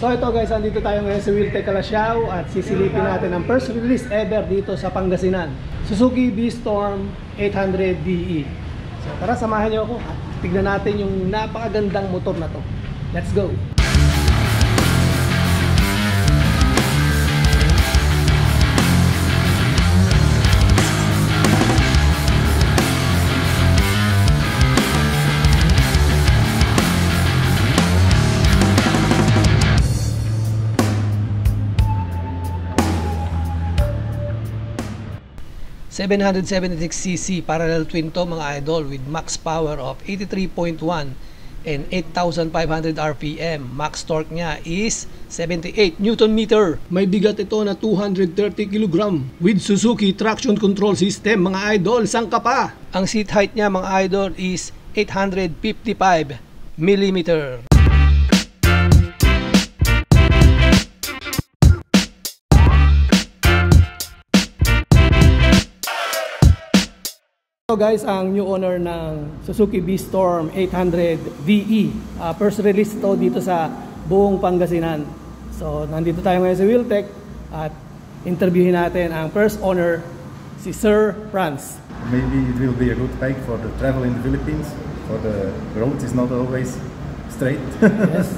So ito guys, andito tayo ngayon sa Wheeltech Calasiao at sisilipin natin ang first release ever dito sa Pangasinan, Suzuki V-Storm 800 DE. So tara, samahan niyo ako at tignan natin yung napakagandang motor na to. Let's go! 776cc parallel twin to mga idol, with max power of 83.1 and 8,500 RPM. Max torque niya is 78 Newton meter. May bigat ito na 230 kg with Suzuki traction control system mga idol. Saan ka pa? Ang seat height niya mga idol is 855 mm. So guys, ang new owner ng Suzuki V-Storm 800 DE. First release ito dito sa buong Pangasinan. So nandito tayo ngayon sa Wheeltech at interviewin natin ang first owner, si Sir Franz. Maybe it will be a good bike for the travel in the Philippines, for the road is not always straight. Yes,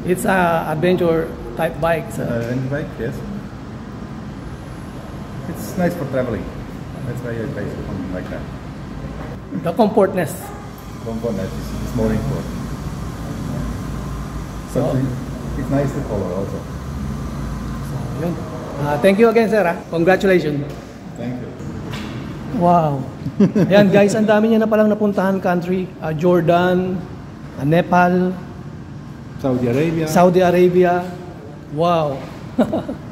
it's a adventure type bike. So. Bike, yes. It's nice for traveling. That's why I buy something like that. The comfortness. Comfortness is more important. So it's nice to color also. So, yun. Thank you again, sir. Congratulations. Thank you. Wow. Ayan guys, ang dami niya na palang napuntahan country. Jordan, Nepal, Saudi Arabia. Wow.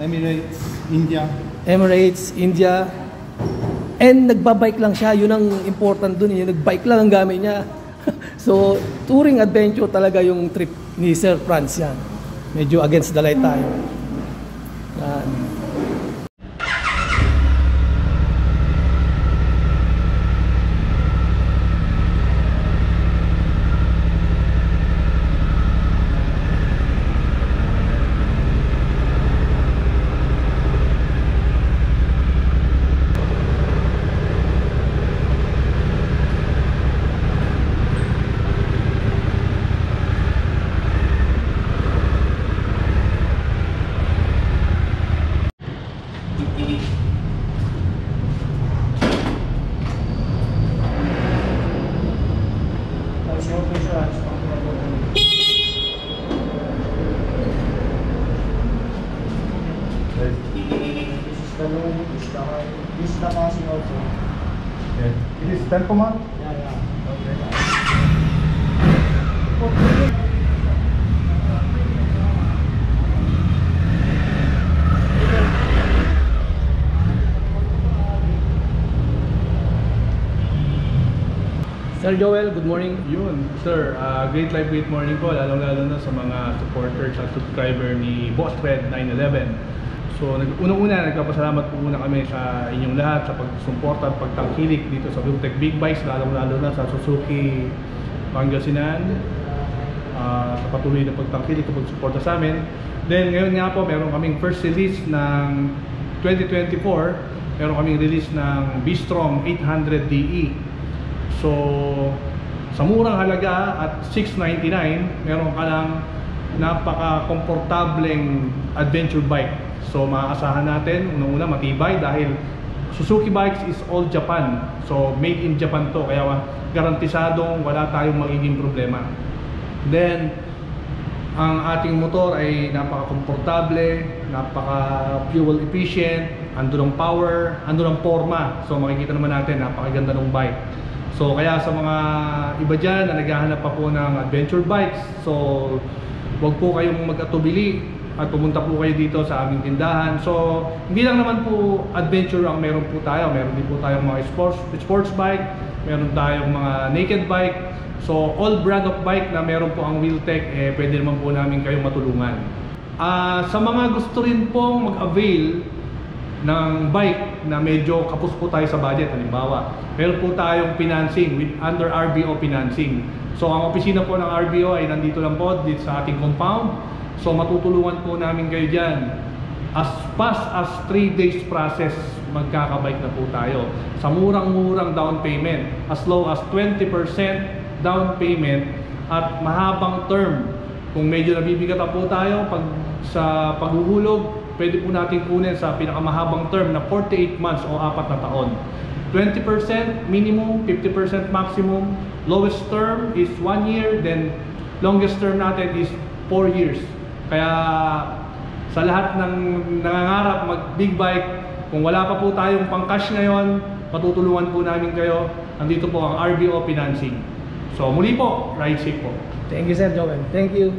Emirates, India. And nagbabike lang siya, yun ang important dun, yung nagbike lang ang gamit niya. So, touring adventure talaga yung trip ni Sir Franz yan. Medyo against the light tayo. Yan. This is the passing also. Yeah. It is Tempomat? Yeah. Okay. Sir Joel, good morning. Yun, sir, great live great morning po, lalong-lalo na sa mga supporters at subscriber ni Boss Red 911. So, unang-una, nagpapasalamat po muna kami sa inyong lahat sa pagsuporta at pagtangkilik dito sa Wheeltech Big Bikes, lalong-lalo na sa Suzuki Pangasinan, sa patuloy na pagtangkilik at pagsuporta sa amin. Then, ngayon nga po, meron kaming first release ng 2024, meron kaming release ng V-Storm 800 DE. So, sa murang halaga at $699, meron ka lang napaka-komportableng adventure bike. So, maaasahan natin, unang-una matibay dahil Suzuki Bikes is all Japan. So, made in Japan to, kaya garantisadong wala tayong magiging problema. Then, ang ating motor ay napaka-komportable, napaka-fuel efficient, andun ang power, andun ang forma. So, makikita naman natin, napakaganda ng bike. So, kaya sa mga iba dyan na naghahanap pa po ng adventure bikes, so, wag po kayong mag-atubili at pumunta po kayo dito sa aming tindahan. So, hindi lang naman po adventure ang meron po tayo. Meron din po tayong mga sports bike, meron tayong mga naked bike. So, all brand of bike na meron po ang Wheeltech, pwede naman po namin kayong matulungan. Sa mga gusto rin pong mag-avail ng bike na medyo kapos po tayo sa budget, halimbawa, meron po tayong financing with under RBO financing. So, ang opisina po ng RBO ay nandito lang po dito sa ating compound. So matutulungan po namin kayo dyan. As fast as 3 days process, magkakabike na po tayo. Sa murang-murang down payment. As low as 20% down payment at mahabang term. Kung medyo nabibigat na po tayo sa paghuhulog, pwede po natin kunin sa pinakamahabang term na 48 months o 4 na taon. 20% minimum, 50% maximum. Lowest term is 1 year, then longest term natin is 4 years. Kaya sa lahat ng nangangarap mag big bike, kung wala pa po tayong pang-cash ngayon, matutulungan po namin kayo. Nandito po ang RBO Financing. So muli po, ride safe po. Thank you, Sir Joel. Thank you.